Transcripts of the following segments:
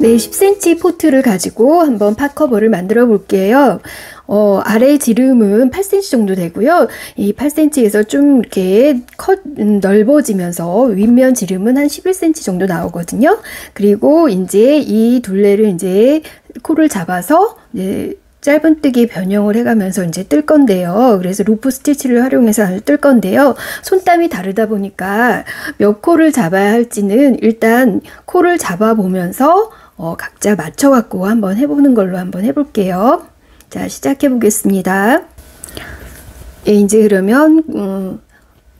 네, 10cm 포트를 가지고 한번 팝커버를 만들어 볼게요. 아래 지름은 8cm 정도 되고요. 이 8cm에서 좀 이렇게 넓어지면서 윗면 지름은 한 11cm 정도 나오거든요. 그리고 이제 이 둘레를 이제 코를 잡아서 이제 짧은뜨기 변형을 해가면서 이제 뜰 건데요. 그래서 루프 스티치를 활용해서 뜰 건데요. 손땀이 다르다 보니까 몇 코를 잡아야 할지는 일단 코를 잡아보면서 각자 맞춰갖고 한번 해보는 걸로 한번 해볼게요. 자, 시작해 보겠습니다. 예, 이제 그러면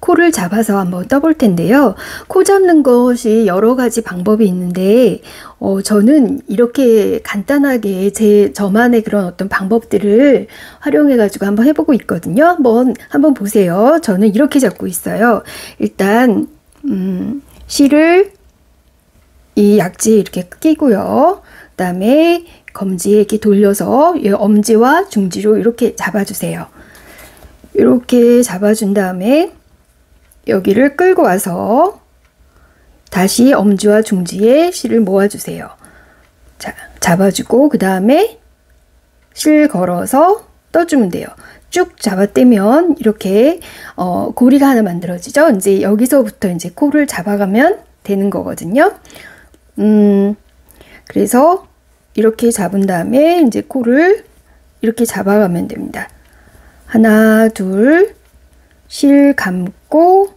코를 잡아서 한번 떠볼 텐데요. 코 잡는 것이 여러 가지 방법이 있는데 저는 이렇게 간단하게 저만의 그런 어떤 방법들을 활용해 가지고 한번 해보고 있거든요. 한번 보세요. 저는 이렇게 잡고 있어요. 일단 실을 이 약지에 이렇게 끼고요. 그 다음에 검지에 이렇게 돌려서 엄지와 중지로 이렇게 잡아주세요. 이렇게 잡아준 다음에 여기를 끌고 와서 다시 엄지와 중지에 실을 모아주세요. 자, 잡아주고 그 다음에 실 걸어서 떠주면 돼요. 쭉 잡아떼면 이렇게 고리가 하나 만들어지죠. 이제 여기서부터 이제 코를 잡아가면 되는 거거든요. 그래서 이렇게 잡은 다음에 이제 코를 이렇게 잡아가면 됩니다. 하나, 둘, 실 감고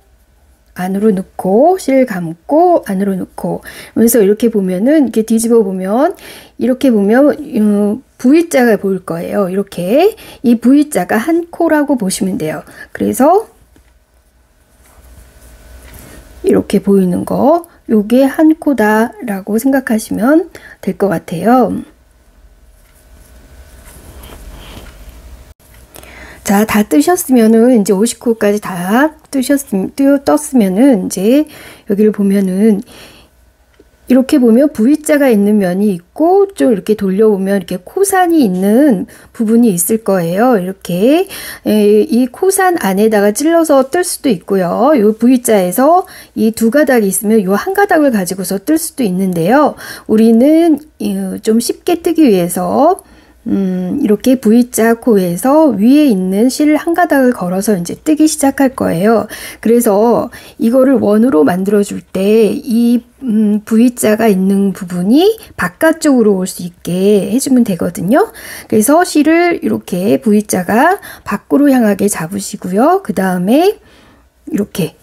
안으로 넣고 실 감고 안으로 넣고 그래서 이렇게 보면은 이렇게 뒤집어 보면 이렇게 보면 V자가 보일 거예요. 이렇게 이 V자가 한 코라고 보시면 돼요. 그래서 이렇게 보이는 거 요게 한 코다 라고 생각하시면 될 것 같아요. 자, 다 뜨셨으면은 이제 50코까지 다 떴으면은 이제 여기를 보면은 이렇게 보면 V자가 있는 면이 있고 좀 이렇게 돌려보면 이렇게 코산이 있는 부분이 있을 거예요. 이렇게 이 코산 안에다가 찔러서 뜰 수도 있고요. 이 V자에서 이 두 가닥이 있으면 이 한 가닥을 가지고서 뜰 수도 있는데요. 우리는 좀 쉽게 뜨기 위해서 이렇게 V자 코에서 위에 있는 실 한 가닥을 걸어서 이제 뜨기 시작할 거예요. 그래서 이거를 원으로 만들어 줄 때 이 V자가 있는 부분이 바깥쪽으로 올 수 있게 해주면 되거든요. 그래서 실을 이렇게 V자가 밖으로 향하게 잡으시고요. 그 다음에 이렇게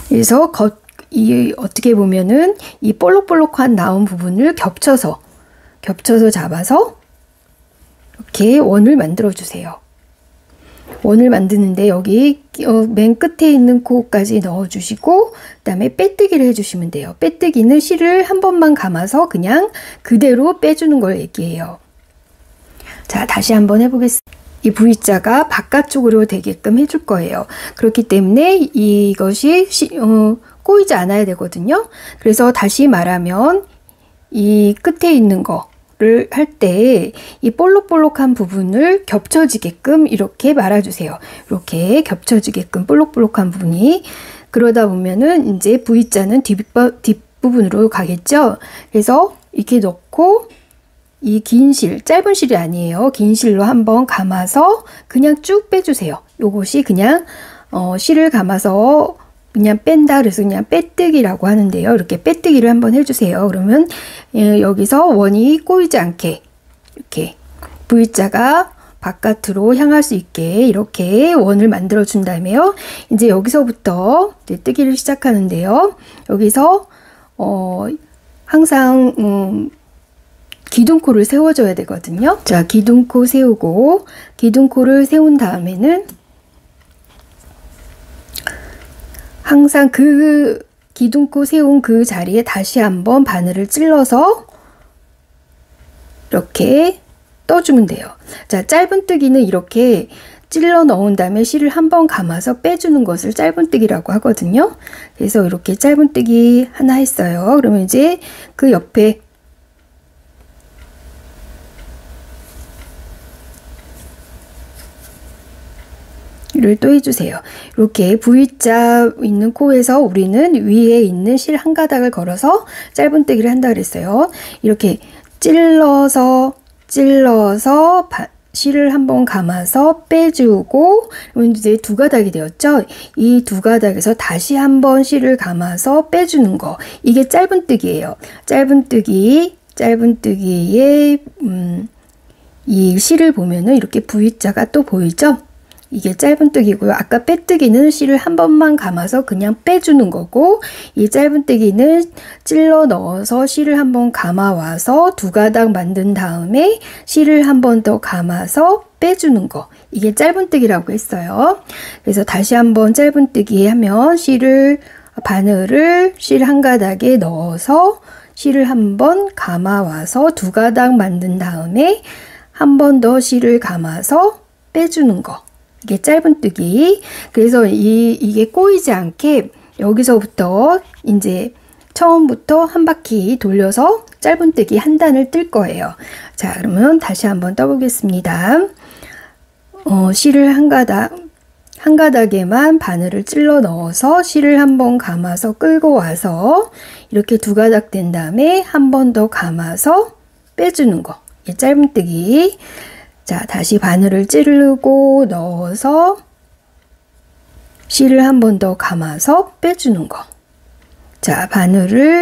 그래서 어떻게 보면은 이 볼록볼록한 나온 부분을 겹쳐서 잡아서 이렇게 원을 만들어 주세요. 원을 만드는데 여기 맨 끝에 있는 코까지 넣어 주시고 그 다음에 빼뜨기를 해주시면 돼요. 빼뜨기는 실을 한 번만 감아서 그냥 그대로 빼주는 걸 얘기해요. 자, 다시 한번 해보겠습니다. 이 V자가 바깥쪽으로 되게끔 해줄 거예요. 그렇기 때문에 이것이 꼬이지 않아야 되거든요. 그래서 다시 말하면 이 끝에 있는 거를 할 때 이 볼록볼록한 부분을 겹쳐지게끔 이렇게 말아주세요. 이렇게 겹쳐지게끔 볼록볼록한 부분이 그러다 보면은 이제 V자는 뒷부분으로 가겠죠. 그래서 이렇게 넣고 이 긴 실, 짧은 실이 아니에요. 긴 실로 한번 감아서 그냥 쭉 빼주세요. 요것이 그냥 실을 감아서 그냥 뺀다 그래서 그냥 빼뜨기라고 하는데요. 이렇게 빼뜨기를 한번 해주세요. 그러면 여기서 원이 꼬이지 않게 이렇게 V자가 바깥으로 향할 수 있게 이렇게 원을 만들어 준 다음에요. 이제 여기서부터 이제 뜨기를 시작하는데요. 여기서 항상 기둥코를 세워줘야 되거든요. 자, 기둥코 세우고 기둥코를 세운 다음에는 항상 그 기둥코 세운 그 자리에 다시 한번 바늘을 찔러서 이렇게 떠주면 돼요. 자, 짧은뜨기는 이렇게 찔러 넣은 다음에 실을 한번 감아서 빼주는 것을 짧은뜨기라고 하거든요. 그래서 이렇게 짧은뜨기 하나 했어요. 그러면 이제 그 옆에 를 또 해주세요. 이렇게 V자 있는 코에서 우리는 위에 있는 실 한 가닥을 걸어서 짧은뜨기를 한다 그랬어요. 이렇게 찔러서 실을 한번 감아서 빼주고, 이제 두 가닥이 되었죠. 이 두 가닥에서 다시 한번 실을 감아서 빼주는 거, 이게 짧은뜨기예요. 짧은뜨기에 이 실을 보면은 이렇게 V자가 또 보이죠? 이게 짧은뜨기고요. 아까 빼뜨기는 실을 한 번만 감아서 그냥 빼주는 거고, 이 짧은뜨기는 찔러 넣어서 실을 한번 감아와서 두 가닥 만든 다음에 실을 한 번 더 감아서 빼주는 거, 이게 짧은뜨기라고 했어요. 그래서 다시 한번 짧은뜨기 하면 바늘을 실 한 가닥에 넣어서 실을 한 번 감아와서 두 가닥 만든 다음에 한 번 더 실을 감아서 빼주는 거, 이게 짧은뜨기. 그래서 이게 꼬이지 않게 여기서부터 이제 처음부터 한 바퀴 돌려서 짧은뜨기 한 단을 뜰 거예요. 자, 그러면 다시 한번 떠보겠습니다. 실을 한 가닥에만 바늘을 찔러 넣어서 실을 한번 감아서 끌고 와서 이렇게 두 가닥 된 다음에 한 번 더 감아서 빼주는 거, 이게 짧은뜨기. 자, 다시 바늘을 찌르고 넣어서 실을 한 번 더 감아서 빼주는 거. 자,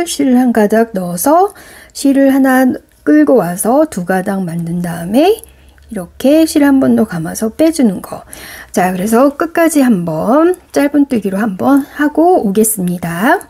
실을 한 가닥 넣어서 실을 하나 끌고 와서 두 가닥 만든 다음에 이렇게 실 한 번 더 감아서 빼주는 거. 자, 그래서 끝까지 한번 짧은뜨기로 한번 하고 오겠습니다.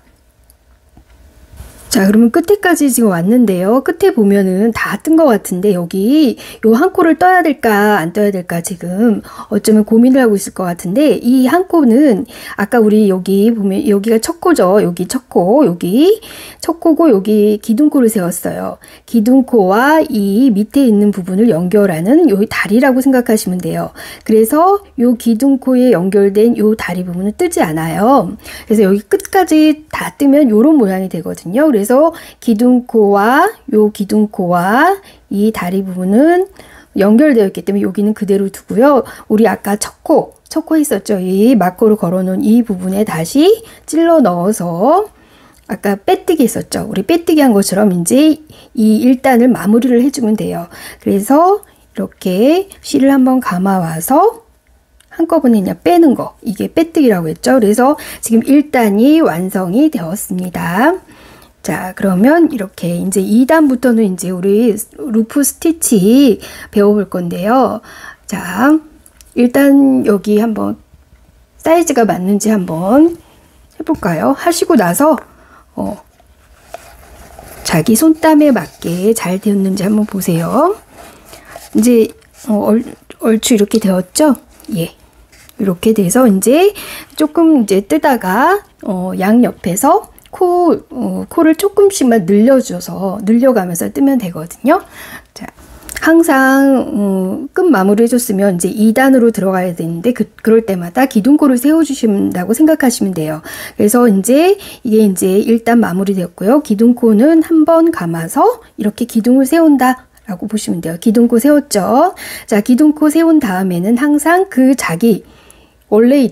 자, 그러면 끝에까지 지금 왔는데요. 끝에 보면은 다 뜬 것 같은데 여기 요 한 코를 떠야 될까 안 떠야 될까 지금 어쩌면 고민을 하고 있을 것 같은데, 이 한 코는 아까 우리 여기 보면 여기가 첫 코죠. 여기 첫 코, 여기 첫 코고 여기 기둥코를 세웠어요. 기둥코와 이 밑에 있는 부분을 연결하는 요 다리라고 생각하시면 돼요. 그래서 요 기둥코에 연결된 요 다리 부분은 뜨지 않아요. 그래서 여기 끝까지 다 뜨면 요런 모양이 되거든요. 그래서 기둥코와 이 다리 부분은 연결되어 있기 때문에 여기는 그대로 두고요. 우리 아까 첫 코 있었죠. 이 막코를 걸어놓은 이 부분에 다시 찔러 넣어서 아까 빼뜨기 있었죠. 우리 빼뜨기 한 것처럼 이제 이 1단을 마무리를 해주면 돼요. 그래서 이렇게 실을 한번 감아와서 한꺼번에 그냥 빼는 거, 이게 빼뜨기라고 했죠. 그래서 지금 1단이 완성이 되었습니다. 자, 그러면 이렇게 이제 2단부터는 이제 우리 루프 스티치 배워볼 건데요. 자, 일단 여기 한번 사이즈가 맞는지 한번 해볼까요? 하시고 나서 자기 손땀에 맞게 잘 되었는지 한번 보세요. 이제 얼추 이렇게 되었죠? 예. 이렇게 돼서 이제 조금 이제 뜨다가 양 옆에서 코를 조금씩만 늘려가면서 뜨면 되거든요. 자, 항상 끝 마무리 해줬으면 이제 2단으로 들어가야 되는데 그럴 때마다 기둥코를 세워주신다고 생각하시면 돼요. 그래서 이제 이게 이제 1단 마무리 되었고요. 기둥코는 한번 감아서 이렇게 기둥을 세운다 라고 보시면 돼요. 기둥코 세웠죠. 자, 기둥코 세운 다음에는 항상 그 원래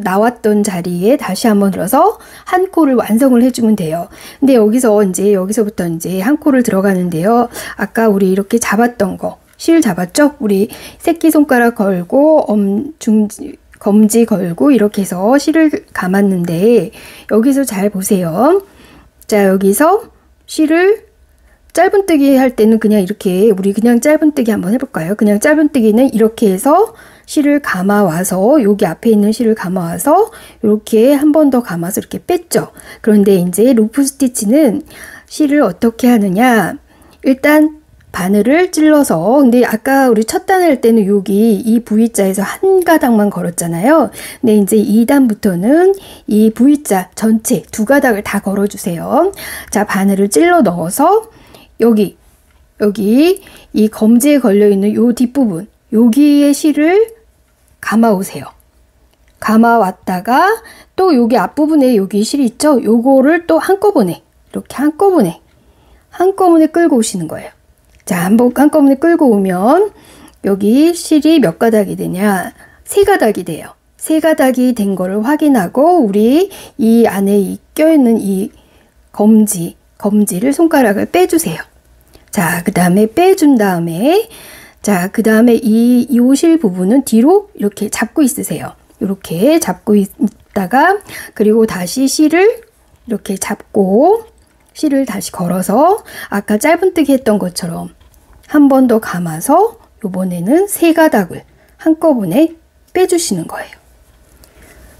나왔던 자리에 다시 한번 들어서 한 코를 완성을 해주면 돼요. 근데 여기서부터 이제 한 코를 들어가는데요. 아까 우리 이렇게 잡았던 거, 실 잡았죠? 우리 새끼손가락 걸고, 검지 걸고, 이렇게 해서 실을 감았는데, 여기서 잘 보세요. 자, 여기서 실을 짧은뜨기 할 때는 그냥 이렇게, 우리 그냥 짧은뜨기 한번 해볼까요? 그냥 짧은뜨기는 이렇게 해서 실을 감아와서 여기 앞에 있는 실을 감아와서 이렇게 한 번 더 감아서 이렇게 뺐죠. 그런데 이제 루프 스티치는 실을 어떻게 하느냐, 일단 바늘을 찔러서, 근데 아까 우리 첫 단을 할 때는 여기 이 V자에서 한 가닥만 걸었잖아요. 근데 이제 2단부터는 이 V자 전체 두 가닥을 다 걸어주세요. 자, 바늘을 찔러 넣어서 여기 이 검지에 걸려있는 요 뒷부분, 여기에 실을 감아오세요. 감아왔다가 또 여기 앞부분에 여기 실이 있죠? 요거를 또 한꺼번에 이렇게 한꺼번에 끌고 오시는 거예요. 자, 한꺼번에 끌고 오면 여기 실이 몇 가닥이 되냐? 3가닥이 돼요. 세 가닥이 된 거를 확인하고 우리 이 안에 껴있는 이 검지를 손가락을 빼주세요. 자, 그 다음에 빼준 다음에 자, 그 다음에 이 요실 부분은 뒤로 이렇게 잡고 있으세요. 이렇게 잡고 있다가 그리고 다시 실을 이렇게 잡고 실을 다시 걸어서 아까 짧은뜨기 했던 것처럼 한 번 더 감아서 이번에는 세 가닥을 한꺼번에 빼주시는 거예요.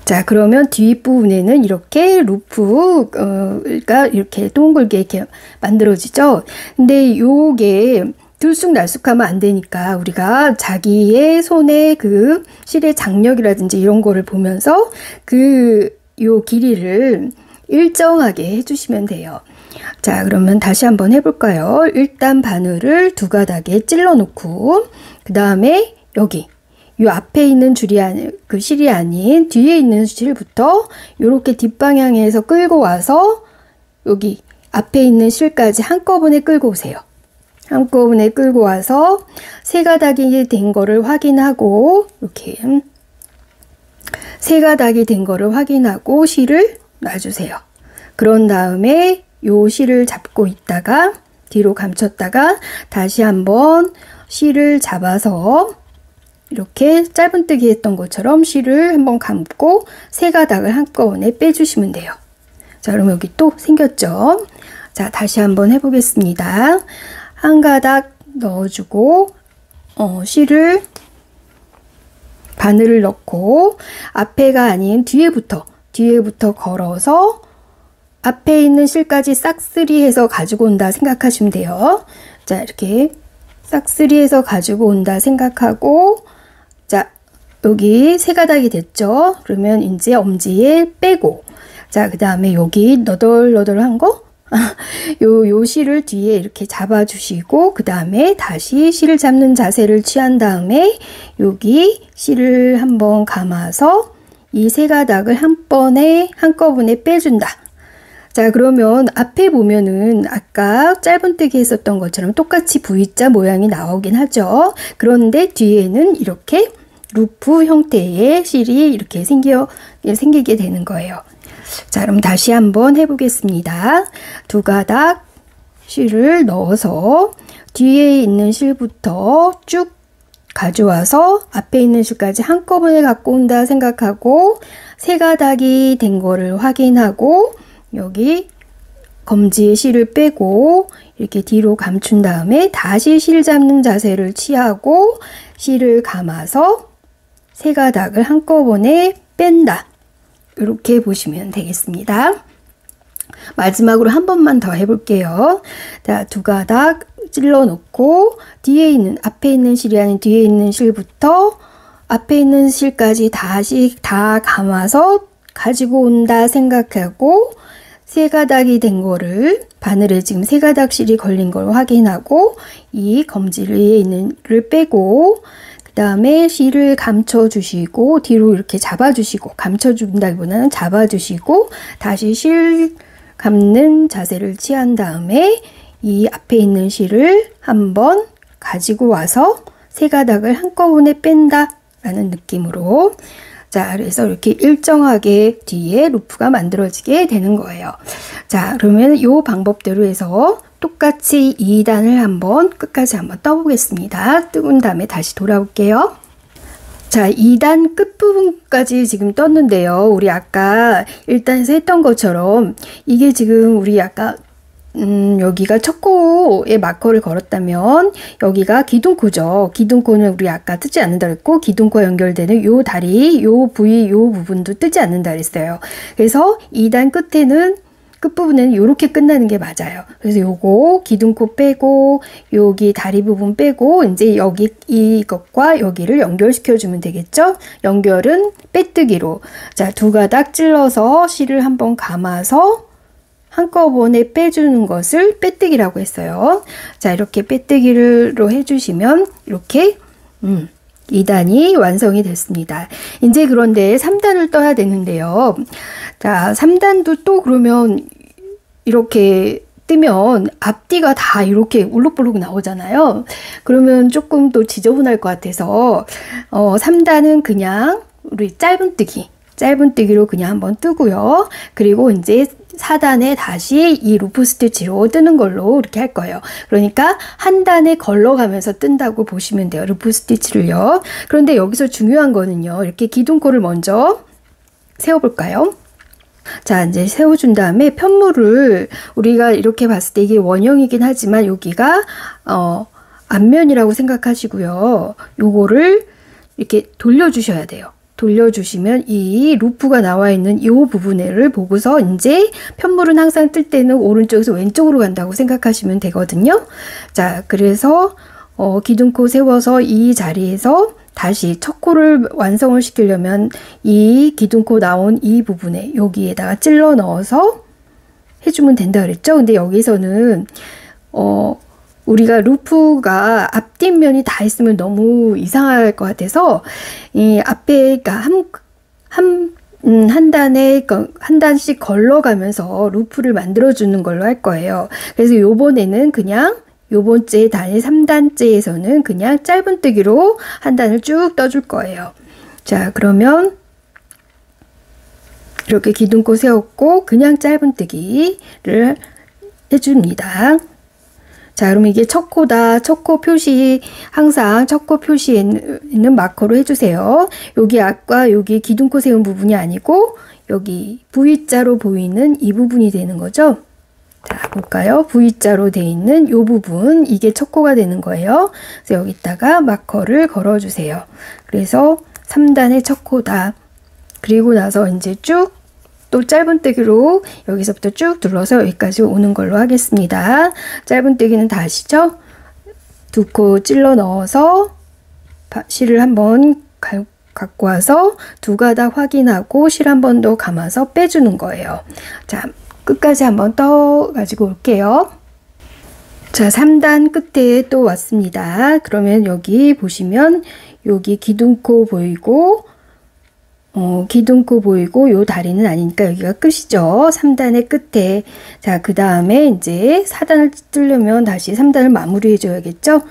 자, 그러면 뒷부분에는 이렇게 루프가 이렇게 동글게 이렇게 만들어지죠. 근데 요게 들쑥날쑥하면 안 되니까 우리가 자기의 손의 그 실의 장력이라든지 이런 거를 보면서 요 길이를 일정하게 해주시면 돼요. 자, 그러면 다시 한번 해볼까요? 일단 바늘을 두 가닥에 찔러 놓고 그 다음에 여기 요 앞에 있는 실이 아닌 뒤에 있는 실부터 이렇게 뒷방향에서 끌고 와서 여기 앞에 있는 실까지 한꺼번에 끌고 오세요. 한꺼번에 끌고 와서 세 가닥이 된 거를 확인하고 이렇게 세 가닥이 된 거를 확인하고 실을 놔주세요. 그런 다음에 요 실을 잡고 있다가 뒤로 감췄다가 다시 한번 실을 잡아서 이렇게 짧은뜨기 했던 것처럼 실을 한번 감고 세 가닥을 한꺼번에 빼주시면 돼요. 자, 그럼 여기 또 생겼죠? 자, 다시 한번 해보겠습니다. 한 가닥 넣어주고 실을 바늘을 넣고 앞에가 아닌 뒤에부터 걸어서 앞에 있는 실까지 싹쓸이해서 가지고 온다 생각하시면 돼요. 자, 이렇게 싹쓸이해서 가지고 온다 생각하고 자, 여기 세 가닥이 됐죠? 그러면 이제 엄지에 빼고 자, 그 다음에 여기 너덜너덜한 거 요 실을 뒤에 이렇게 잡아주시고 그 다음에 다시 실을 잡는 자세를 취한 다음에 여기 실을 한번 감아서 이 세 가닥을 한꺼번에 빼준다. 자, 그러면 앞에 보면은 아까 짧은뜨기 했었던 것처럼 똑같이 V자 모양이 나오긴 하죠. 그런데 뒤에는 이렇게 루프 형태의 실이 이렇게 생기게 되는 거예요. 자, 그럼 다시 한번 해보겠습니다. 두 가닥 실을 넣어서 뒤에 있는 실부터 쭉 가져와서 앞에 있는 실까지 한꺼번에 갖고 온다 생각하고 세 가닥이 된 거를 확인하고 여기 검지에 실을 빼고 이렇게 뒤로 감춘 다음에 다시 실 잡는 자세를 취하고 실을 감아서 세 가닥을 한꺼번에 뺀다. 이렇게 보시면 되겠습니다. 마지막으로 한 번만 더 해볼게요. 자, 두 가닥 찔러 놓고 앞에 있는 실이 아닌 뒤에 있는 실부터 앞에 있는 실까지 다시 다 감아서 가지고 온다 생각하고 세 가닥이 된 거를 바늘에 지금 세 가닥 실이 걸린 걸 확인하고 이 검지 위에 있는 를 빼고 그 다음에 실을 감춰주시고 뒤로 이렇게 잡아주시고 감춰준다기보다는 잡아주시고 다시 실 감는 자세를 취한 다음에 이 앞에 있는 실을 한번 가지고 와서 세 가닥을 한꺼번에 뺀다 라는 느낌으로 자, 그래서 이렇게 일정하게 뒤에 루프가 만들어지게 되는 거예요. 자, 그러면 이 방법대로 해서 똑같이 2단을 한번 끝까지 한번 떠보겠습니다. 뜨군 다음에 다시 돌아올게요. 자, 2단 끝부분까지 지금 떴는데요. 우리 아까 1단에서 했던 것처럼 이게 지금 우리 아까 여기가 첫 코에 마커를 걸었다면 여기가 기둥코죠. 기둥코는 우리 아까 뜨지 않는다 그랬고 기둥코와 연결되는 요 다리, 요 부위, 요 부분도 뜨지 않는다 그랬어요. 그래서 2단 끝부분에는 이렇게 끝나는 게 맞아요. 그래서 요거 기둥코 빼고 여기 다리 부분 빼고 이제 여기 이것과 여기를 연결시켜 주면 되겠죠. 연결은 빼뜨기로 자, 두 가닥 찔러서 실을 한번 감아서 한꺼번에 빼주는 것을 빼뜨기라고 했어요. 자, 이렇게 빼뜨기로 해주시면 이렇게 2단이 완성이 됐습니다. 이제 그런데 3단을 떠야 되는데요. 자, 3단도 또 그러면 이렇게 뜨면 앞뒤가 다 이렇게 울룩불룩 나오잖아요. 그러면 조금 또 지저분할 것 같아서 3단은 그냥 우리 짧은뜨기로 그냥 한번 뜨고요. 그리고 이제 사단에 다시 이 루프 스티치로 뜨는 걸로 이렇게 할 거예요. 그러니까 한 단에 걸러가면서 뜬다고 보시면 돼요. 루프 스티치를요. 그런데 여기서 중요한 거는요. 이렇게 기둥코를 먼저 세워볼까요? 자, 이제 세워준 다음에 편물을 우리가 이렇게 봤을 때 이게 원형이긴 하지만 여기가 앞면이라고 생각하시고요. 요거를 이렇게 돌려주셔야 돼요. 돌려주시면 이 루프가 나와 있는 이 부분을 보고서 이제 편물은 항상 뜰 때는 오른쪽에서 왼쪽으로 간다고 생각하시면 되거든요. 자, 그래서 기둥코 세워서 이 자리에서 다시 첫 코를 완성을 시키려면 이 기둥코 나온 이 부분에 여기에다가 찔러 넣어서 해주면 된다 그랬죠. 근데 여기서는 우리가 루프가 앞뒷면이 다 있으면 너무 이상할 것 같아서 이 앞에 한 단씩 걸러가면서 루프를 만들어 주는 걸로 할 거예요. 그래서 요번에는 그냥 요번째 단위 3단째에서는 그냥 짧은뜨기로 한 단을 쭉 떠줄 거예요. 자, 그러면 이렇게 기둥코 세웠고 그냥 짧은뜨기를 해줍니다. 자, 그럼 이게 첫 코다. 첫 코 표시, 항상 첫 코 표시에 있는 마커로 해주세요. 여기 아까 여기 기둥코 세운 부분이 아니고 여기 V자로 보이는 이 부분이 되는 거죠. 자, 볼까요? V자로 돼 있는 이 부분, 이게 첫 코가 되는 거예요. 그래서 여기다가 마커를 걸어주세요. 그래서 3단의 첫 코다. 그리고 나서 이제 쭉 또 짧은뜨기로 여기서부터 쭉 눌러서 여기까지 오는 걸로 하겠습니다. 짧은뜨기는 다 아시죠? 두 코 찔러 넣어서 실을 한번 갖고 와서 두 가닥 확인하고 실 한 번 더 감아서 빼주는 거예요. 자, 끝까지 한번 떠 가지고 올게요. 자, 3단 끝에 또 왔습니다. 그러면 여기 보시면 여기 기둥코 보이고 기둥코 보이고 요 다리는 아니니까 여기가 끝이죠. 3단의 끝에. 자, 그 다음에 이제 4단을 뜨려면 다시 3단을 마무리해 줘야겠죠.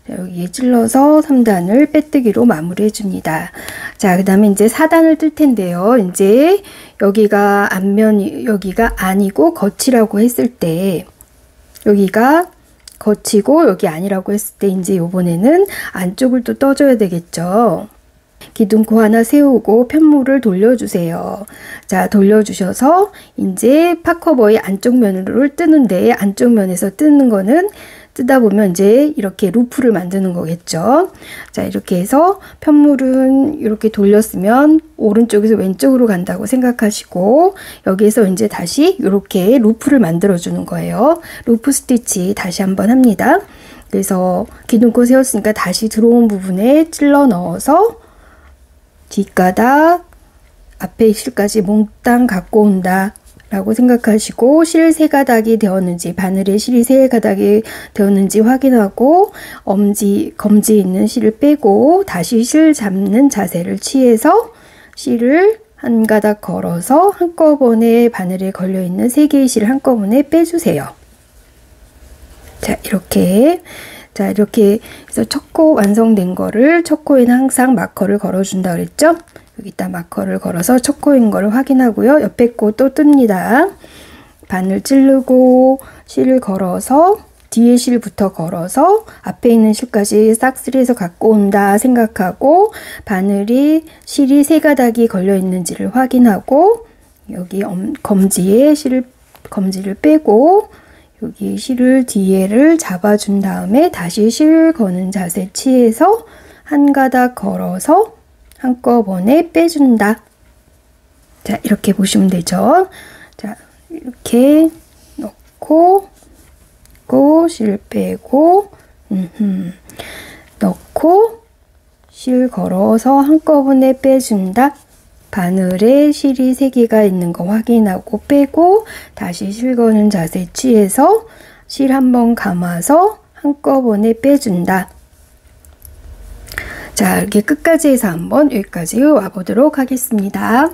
자, 여기에 찔러서 3단을 빼뜨기로 마무리해 줍니다. 자, 그 다음에 이제 4단을 뜰 텐데요. 이제 여기가 여기가 아니고 겉이라고 했을 때, 여기가 겉이고 여기 아니라고 했을 때 이제 요번에는 안쪽을 또 떠줘야 되겠죠. 기둥코 하나 세우고 편물을 돌려주세요. 자, 돌려주셔서 이제 팝커버의 안쪽 면을 뜨는데 안쪽 면에서 뜨는 거는 뜨다 보면 이제 이렇게 루프를 만드는 거겠죠. 자, 이렇게 해서 편물은 이렇게 돌렸으면 오른쪽에서 왼쪽으로 간다고 생각하시고 여기에서 이제 다시 이렇게 루프를 만들어 주는 거예요. 루프 스티치 다시 한번 합니다. 그래서 기둥코 세웠으니까 다시 들어온 부분에 찔러 넣어서 뒷가닥 앞에 실까지 몽땅 갖고 온다 라고 생각하시고 실 3가닥이 되었는지 바늘에 실이 3가닥이 되었는지 확인하고 검지에 있는 실을 빼고 다시 실 잡는 자세를 취해서 실을 한 가닥 걸어서 한꺼번에 바늘에 걸려있는 3개의 실을 한꺼번에 빼주세요. 자, 이렇게 해서 첫 코 완성된 거를 첫 코에는 항상 마커를 걸어준다 그랬죠? 여기다 마커를 걸어서 첫 코인 거를 확인하고요. 옆에 코 또 뜹니다. 바늘 찌르고 실을 걸어서 뒤에 실부터 걸어서 앞에 있는 실까지 싹쓸이해서 갖고 온다 생각하고 바늘이 실이 3가닥이 걸려 있는지를 확인하고 여기 검지에 검지를 빼고 여기 실을 뒤에를 잡아준 다음에 다시 실 거는 자세 취해서 한 가닥 걸어서 한꺼번에 빼준다. 자, 이렇게 보시면 되죠. 자, 이렇게 넣고 실 빼고 넣고 실 걸어서 한꺼번에 빼준다. 바늘에 실이 3개가 있는 거 확인하고 빼고 다시 실 거는 자세 취해서 실 한번 감아서 한꺼번에 빼준다. 자, 이렇게 끝까지 해서 한번 여기까지 와보도록 하겠습니다.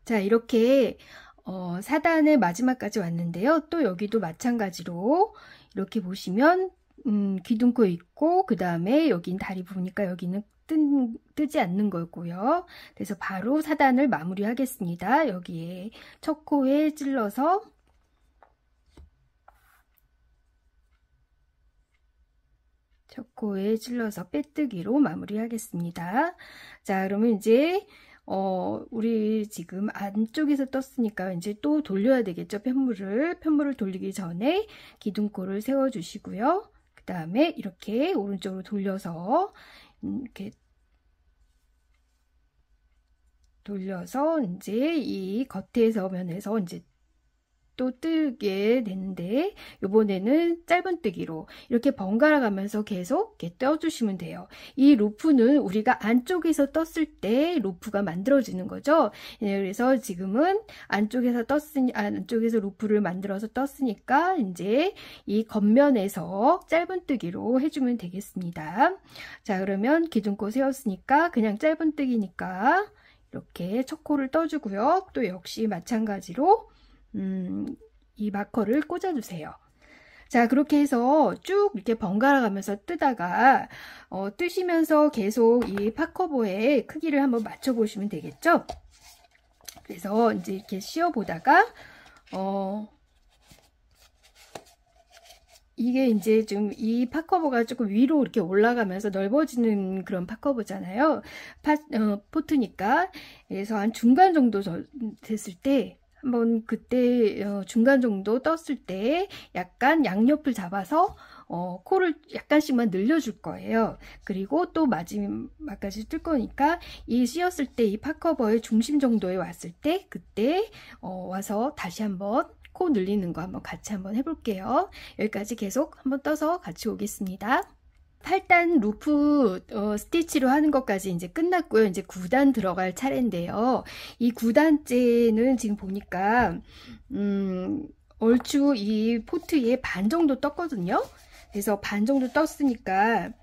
자, 이렇게 4단의 마지막까지 왔는데요. 또 여기도 마찬가지로 이렇게 보시면 기둥코 있고, 그 다음에 여긴 다리 부분이니까 여기는 뜨지 않는 거고요. 그래서 바로 사단을 마무리 하겠습니다. 여기에 첫 코에 찔러서 빼뜨기로 마무리 하겠습니다. 자, 그러면 이제 우리 지금 안쪽에서 떴으니까 이제 또 돌려야 되겠죠. 편물을 돌리기 전에 기둥코를 세워 주시고요. 그 다음에 이렇게 오른쪽으로 돌려서 이렇게 이제 이 겉에서 면에서 이제 또 뜨게 되는데, 요번에는 짧은뜨기로 이렇게 번갈아 가면서 계속 이렇게 떠주시면 돼요. 이 로프는 우리가 안쪽에서 떴을 때 로프가 만들어지는 거죠. 그래서 지금은 안쪽에서 로프를 만들어서 떴으니까 이제 이 겉면에서 짧은뜨기로 해주면 되겠습니다. 자, 그러면 기둥코 세웠으니까 그냥 짧은뜨기니까 이렇게 첫 코를 떠주고요. 또 역시 마찬가지로 이 마커를 꽂아주세요. 자, 그렇게 해서 쭉 이렇게 번갈아 가면서 뜨다가 뜨시면서 계속 이 팝커버의 크기를 한번 맞춰 보시면 되겠죠. 그래서 이제 이렇게 씌워 보다가 이게 이제 좀 이 팝커버가 조금 위로 이렇게 올라가면서 넓어지는 그런 팝커버잖아요. 포트니까. 그래서 한 중간 정도 됐을 때 한번 그때 중간 정도 떴을 때 약간 양옆을 잡아서 코를 약간씩만 늘려줄 거예요. 그리고 또 마지막까지 뜰 거니까 이 씌었을 때 이 팝커버의 중심 정도에 왔을 때 그때 와서 다시 한번 코 늘리는 거 한번 같이 한번 해볼게요. 여기까지 계속 한번 떠서 같이 오겠습니다. 8단 루프 스티치로 하는 것까지 이제 끝났고요. 이제 9단 들어갈 차례인데요. 이 9단째는 지금 보니까 얼추 이 포트에 반 정도 떴거든요. 그래서 반 정도 떴으니까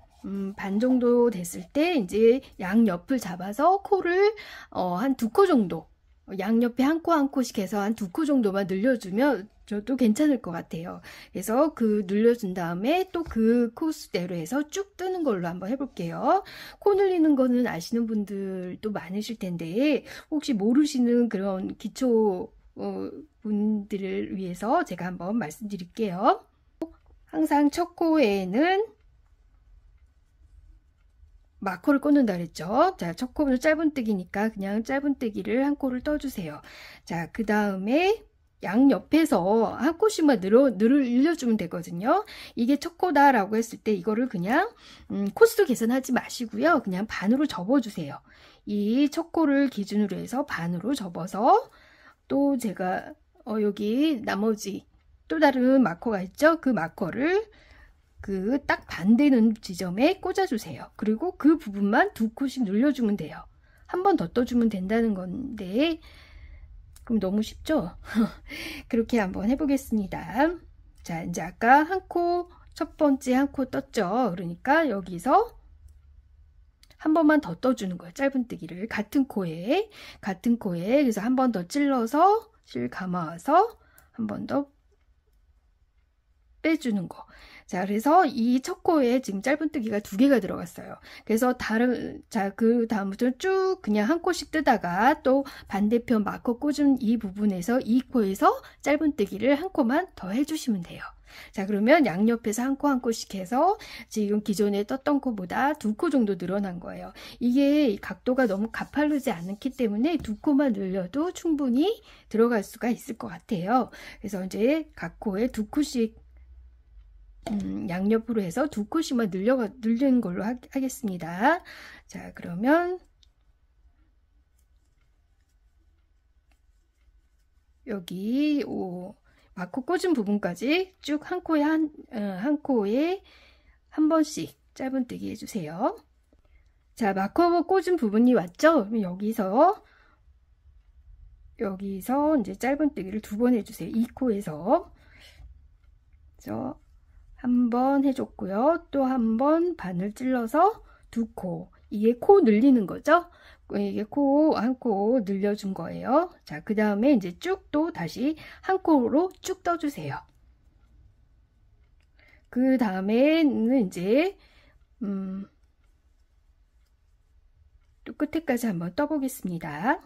반 정도 됐을 때 이제 양옆을 잡아서 코를 한 2코 정도, 양옆에 한 코 한 코씩 해서 한 2코 정도만 늘려주면 저도 괜찮을 것 같아요. 그래서 그 늘려준 다음에 또 그 코스대로 해서 쭉 뜨는 걸로 한번 해볼게요. 코 늘리는 거는 아시는 분들도 많으실 텐데 혹시 모르시는 그런 기초 분들을 위해서 제가 한번 말씀드릴게요. 항상 첫 코에는 마커를 꽂는다 그랬죠. 자, 첫 코는 짧은뜨기니까 그냥 짧은뜨기를 한 코를 떠주세요. 자, 그 다음에 양옆에서 한 코씩만 늘려주면 되거든요. 이게 첫 코다라고 했을 때 이거를 그냥 코수 계산하지 마시고요. 그냥 반으로 접어주세요. 이 첫 코를 기준으로 해서 반으로 접어서 또 제가 여기 나머지 또 다른 마커가 있죠. 그 마커를 그 딱 반대는 지점에 꽂아주세요. 그리고 그 부분만 2코씩 늘려주면 돼요. 한 번 더 떠주면 된다는 건데 그럼 너무 쉽죠? 그렇게 한번 해보겠습니다. 자, 이제 아까 첫 번째 한 코 떴죠? 그러니까 여기서 한 번만 더 떠주는 거예요. 짧은뜨기를 같은 코에 그래서 한 번 더 찔러서 실 감아와서 한 번 더 빼주는 거. 자, 그래서 이 첫 코에 지금 짧은뜨기가 2개가 들어갔어요. 그래서 그 다음부터 쭉 그냥 한 코씩 뜨다가 또 반대편 마커 꽂은 이 부분에서 이 코에서 짧은뜨기를 한 코만 더 해주시면 돼요. 자, 그러면 양옆에서 한 코 한 코씩 해서 지금 기존에 떴던 코보다 2코 정도 늘어난 거예요. 이게 각도가 너무 가파르지 않기 때문에 2코만 늘려도 충분히 들어갈 수가 있을 것 같아요. 그래서 이제 각 코에 2코씩 양옆으로 해서 2코씩만 늘리는 걸로 하겠습니다. 자, 그러면 여기 마커 꽂은 부분까지 쭉 한 코에 한 번씩 짧은뜨기 해주세요. 자, 마커 꽂은 부분이 왔죠? 그럼 여기서 이제 짧은뜨기를 2번 해주세요. 이 코에서 그래서 한 번 해줬고요. 또 한 번 반을 찔러서 2코. 이게 코 늘리는 거죠? 이게 한 코 늘려준 거예요. 자, 그 다음에 이제 쭉 또 다시 한 코로 쭉 떠주세요. 그 다음에는 이제 또 끝에까지 한번 떠보겠습니다.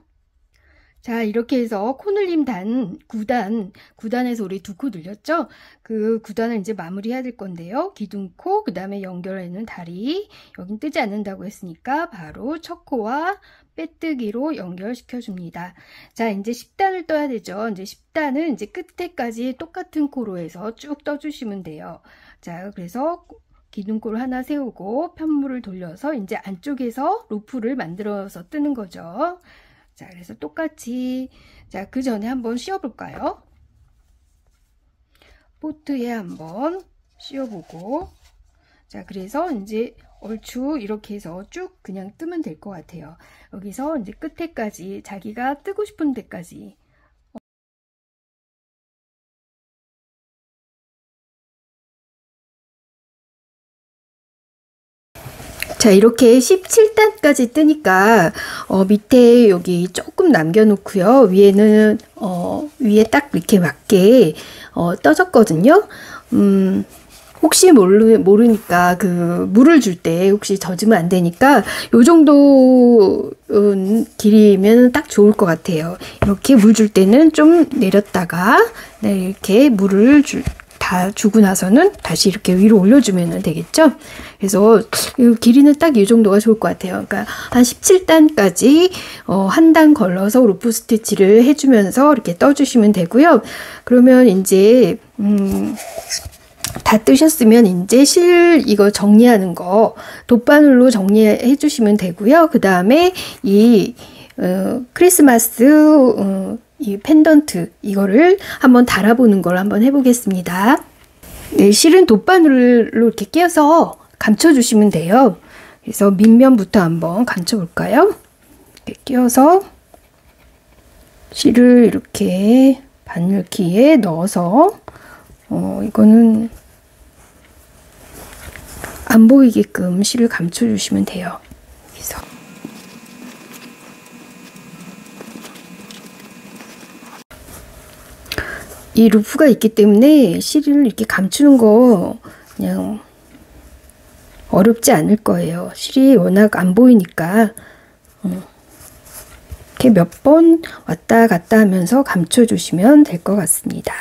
자, 이렇게 해서 코늘림 9단에서 우리 2코 늘렸죠? 그 9단을 이제 마무리해야 될 건데요. 기둥코, 그 다음에 연결하는 다리, 여긴 뜨지 않는다고 했으니까 바로 첫 코와 빼뜨기로 연결시켜 줍니다. 자, 이제 10단을 떠야 되죠. 이제 10단은 이제 끝에까지 똑같은 코로 해서 쭉 떠주시면 돼요. 자, 그래서 기둥코를 하나 세우고 편물을 돌려서 이제 안쪽에서 루프를 만들어서 뜨는 거죠. 자, 그래서 똑같이, 자, 그 전에 한번 씌워볼까요? 포트에 한번 씌워보고, 자, 그래서 이제 얼추 이렇게 해서 쭉 그냥 뜨면 될 것 같아요. 여기서 이제 끝에까지, 자기가 뜨고 싶은 데까지. 자, 이렇게 17단까지 뜨니까 밑에 여기 조금 남겨놓고요. 위에는 위에 딱 이렇게 맞게 떠졌거든요. 혹시 모르니까 그 물을 줄 때 혹시 젖으면 안 되니까 요 정도 길이면 딱 좋을 것 같아요. 이렇게 물 줄 때는 좀 내렸다가 이렇게 물을 다 주고 나서는 다시 이렇게 위로 올려주면 되겠죠. 그래서 이 길이는 딱 이 정도가 좋을 것 같아요. 그러니까 한 17단까지 한 단 걸러서 로프 스티치를 해주면서 이렇게 떠주시면 되고요. 그러면 이제 다 뜨셨으면 이제 실 이거 정리하는 거 돗바늘로 정리해 주시면 되고요. 그 다음에 이 크리스마스 이 펜던트 이거를 한번 달아보는 걸 한번 해보겠습니다. 네, 실은 돗바늘로 이렇게 끼워서 감춰주시면 돼요. 그래서 밑면부터 한번 감춰볼까요? 이렇게 끼워서 실을 이렇게 바늘기에 넣어서 이거는 안 보이게끔 실을 감춰주시면 돼요. 그래서 이 루프가 있기 때문에 실을 이렇게 감추는 거 그냥 어렵지 않을 거예요. 실이 워낙 안 보이니까 이렇게 몇 번 왔다 갔다 하면서 감춰 주시면 될 것 같습니다.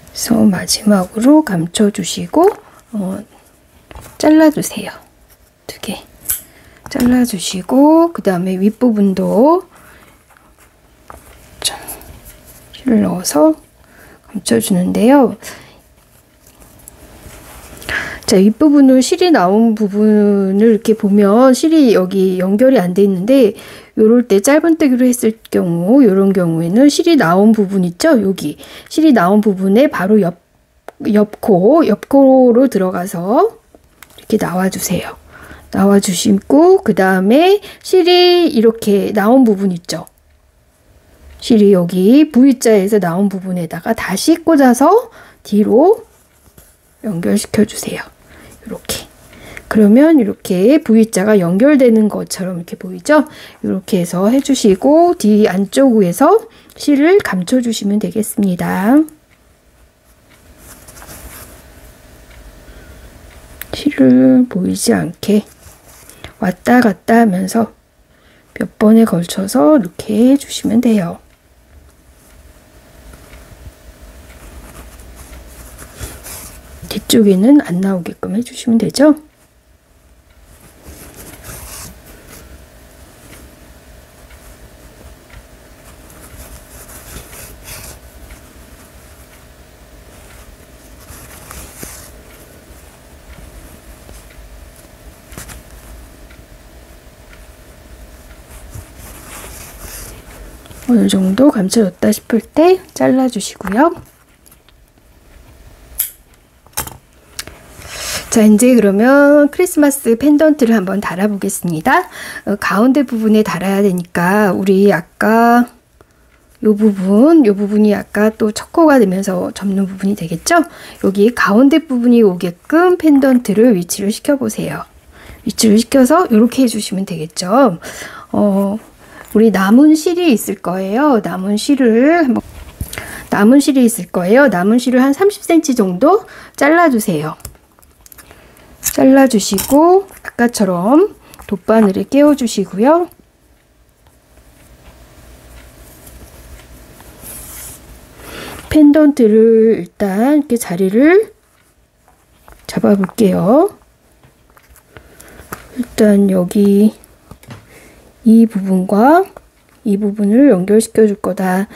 그래서 마지막으로 감춰 주시고 잘라 주세요. 2개 잘라 주시고 그 다음에 윗부분도 실을 넣어서 감춰주는데요. 자, 윗부분을 실이 나온 부분을 이렇게 보면 실이 여기 연결이 안 돼 있는데 요럴 때 짧은뜨기로 했을 경우 요런 경우에는 실이 나온 부분 있죠? 여기 실이 나온 부분에 바로 옆코로 들어가서 이렇게 나와주세요. 나와주시고 그 다음에 실이 이렇게 나온 부분 있죠? 실이 여기 V자에서 나온 부분에다가 다시 꽂아서 뒤로 연결시켜 주세요. 이렇게. 그러면 이렇게 V자가 연결되는 것처럼 이렇게 보이죠? 이렇게 해서 해주시고 뒤 안쪽에서 실을 감춰 주시면 되겠습니다. 실을 보이지 않게 왔다 갔다 하면서 몇 번에 걸쳐서 이렇게 해주시면 돼요. 뒤쪽에는 안 나오게끔 해주시면 되죠. 어느 정도 감춰졌다 싶을 때 잘라주시고요. 자, 이제 그러면 크리스마스 펜던트를 한번 달아보겠습니다. 가운데 부분에 달아야 되니까 우리 아까 요 부분이 아까 또 첫 코가 되면서 접는 부분이 되겠죠? 여기 가운데 부분이 오게끔 펜던트를 위치를 시켜보세요. 위치를 시켜서 이렇게 해주시면 되겠죠? 우리 남은 실이 있을 거예요. 남은 실을 한번 남은 실이 있을 거예요. 남은 실을 한 30cm 정도 잘라주세요. 잘라주시고 아까처럼 돗바늘에 끼워주시고요. 펜던트를 일단 이렇게 자리를 잡아 볼게요. 일단 여기 이 부분과 이 부분을 연결시켜 줄 거다.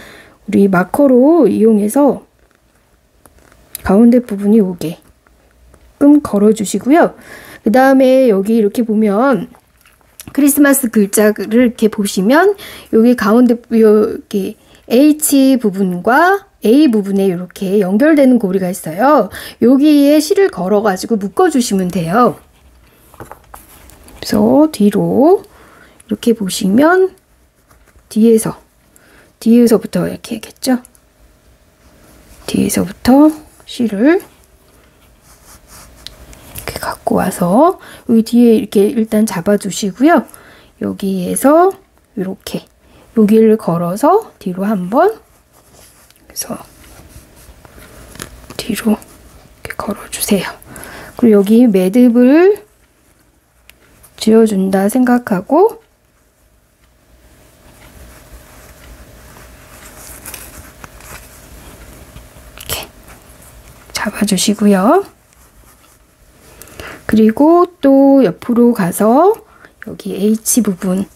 우리 마커로 이용해서 가운데 부분이 오게끔 걸어 주시고요. 그 다음에 여기 이렇게 보면 크리스마스 글자를 이렇게 보시면 여기 가운데 여기 H 부분과 A 부분에 이렇게 연결되는 고리가 있어요. 여기에 실을 걸어 가지고 묶어 주시면 돼요. 그래서 뒤로 이렇게 보시면 뒤에서부터 이렇게 했겠죠? 뒤에서부터 실을 이렇게 갖고 와서 여기 뒤에 이렇게 일단 잡아 주시고요. 여기에서 이렇게 여기를 걸어서 뒤로 한번, 그래서 뒤로 이렇게 걸어 주세요. 그리고 여기 매듭을 지어준다 생각하고 이렇게 잡아주시고요. 그리고 또 옆으로 가서 여기 H 부분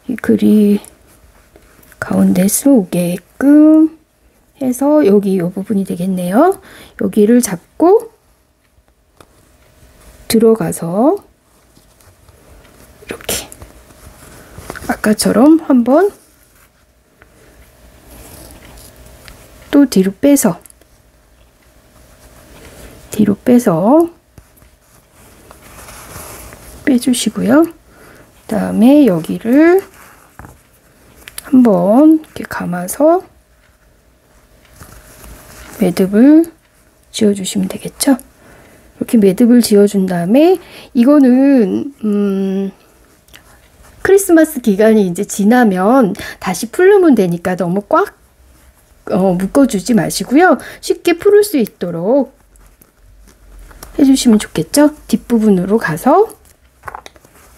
이 글이 가운데 오게끔 해서 여기 이 부분이 되겠네요. 여기를 잡고 들어가서 이렇게 아까처럼 한번 또 뒤로 빼서 빼주시고요. 그 다음에 여기를 한번 이렇게 감아서 매듭을 지어주시면 되겠죠. 이렇게 매듭을 지어준 다음에 이거는 크리스마스 기간이 이제 지나면 다시 풀르면 되니까 너무 꽉 묶어주지 마시고요. 쉽게 풀을 수 있도록 해주시면 좋겠죠. 뒷부분으로 가서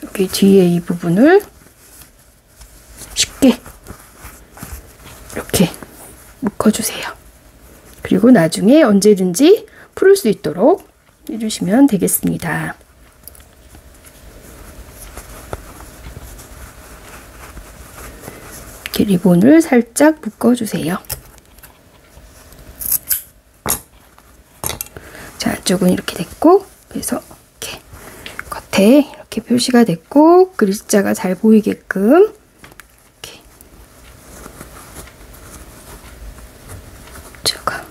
여기 뒤에 이 부분을 쉽게 이렇게 묶어주세요. 그리고 나중에 언제든지 풀을 수 있도록 해주시면 되겠습니다. 이렇게 리본을 살짝 묶어주세요. 자, 안쪽은 이렇게 됐고, 그래서 이렇게 겉에 이렇게 표시가 됐고, 글자가 잘 보이게끔 이렇게 제가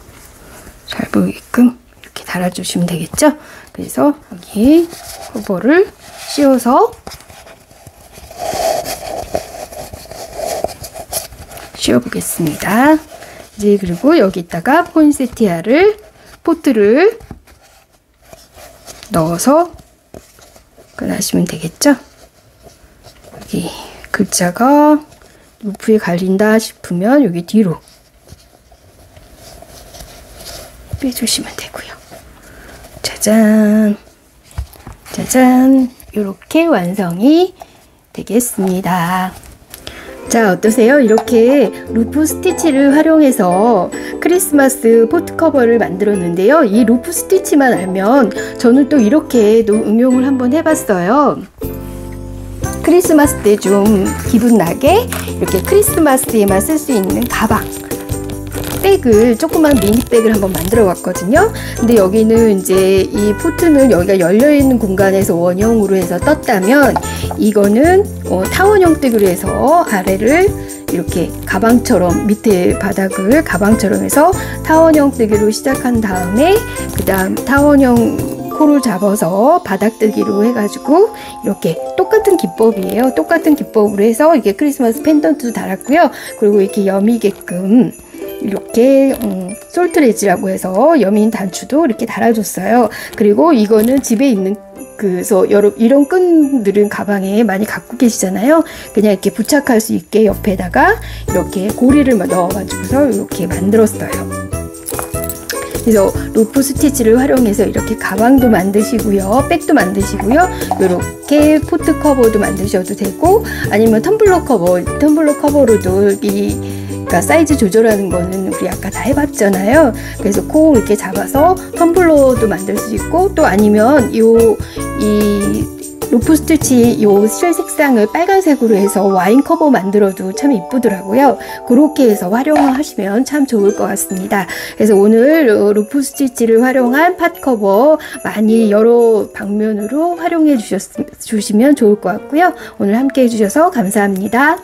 잘 보이게끔 이렇게 달아주시면 되겠죠? 그래서 여기 커버를 씌워서 씌워보겠습니다. 이제 그리고 여기다가 포인세티아를 넣어서 끝나시면 되겠죠? 여기 글자가 루프에 갈린다 싶으면 여기 뒤로 빼주시면 되고요. 짜잔! 짜잔! 이렇게 완성이 되겠습니다. 자, 어떠세요? 이렇게 루프 스티치를 활용해서 크리스마스 포트 커버를 만들었는데요. 이 루프 스티치만 알면 저는 또 이렇게도 응용을 한번 해봤어요. 크리스마스 때 좀 기분 나게 이렇게 크리스마스에만 쓸 수 있는 가방, 백을, 조그만 미니백을 한번 만들어 봤거든요. 근데 여기는 이제 이 포트는 여기가 열려있는 공간에서 원형으로 해서 떴다면 이거는 타원형 뜨기로 해서 아래를 이렇게 가방처럼, 밑에 바닥을 가방처럼 해서 타원형 뜨기로 시작한 다음에 그 다음 타원형 코를 잡아서 바닥 뜨기로 해가지고 이렇게 똑같은 기법이에요. 똑같은 기법으로 해서 이게 크리스마스 펜던트도 달았고요. 그리고 이렇게 여미게끔 이렇게 솔트레지라고 해서 여민 단추도 이렇게 달아줬어요. 그리고 이거는 집에 있는 그래서 여러분 이런 끈들은 가방에 많이 갖고 계시잖아요. 그냥 이렇게 부착할 수 있게 옆에다가 이렇게 고리를 넣어가지고서 이렇게 만들었어요. 그래서 로프 스티치를 활용해서 이렇게 가방도 만드시고요, 백도 만드시고요, 이렇게 포트 커버도 만드셔도 되고, 아니면 텀블러 커버로도 그러니까 사이즈 조절하는 거는 우리 아까 다 해봤잖아요. 그래서 코 이렇게 잡아서 텀블러도 만들 수 있고, 또 아니면 이 로프 스티치 요 실 색상을 빨간색으로 해서 와인 커버 만들어도 참 이쁘더라고요. 그렇게 해서 활용하시면 참 좋을 것 같습니다. 그래서 오늘 로프 스티치를 활용한 팟 커버 많이 여러 방면으로 활용해 주시면 좋을 것 같고요. 오늘 함께 해주셔서 감사합니다.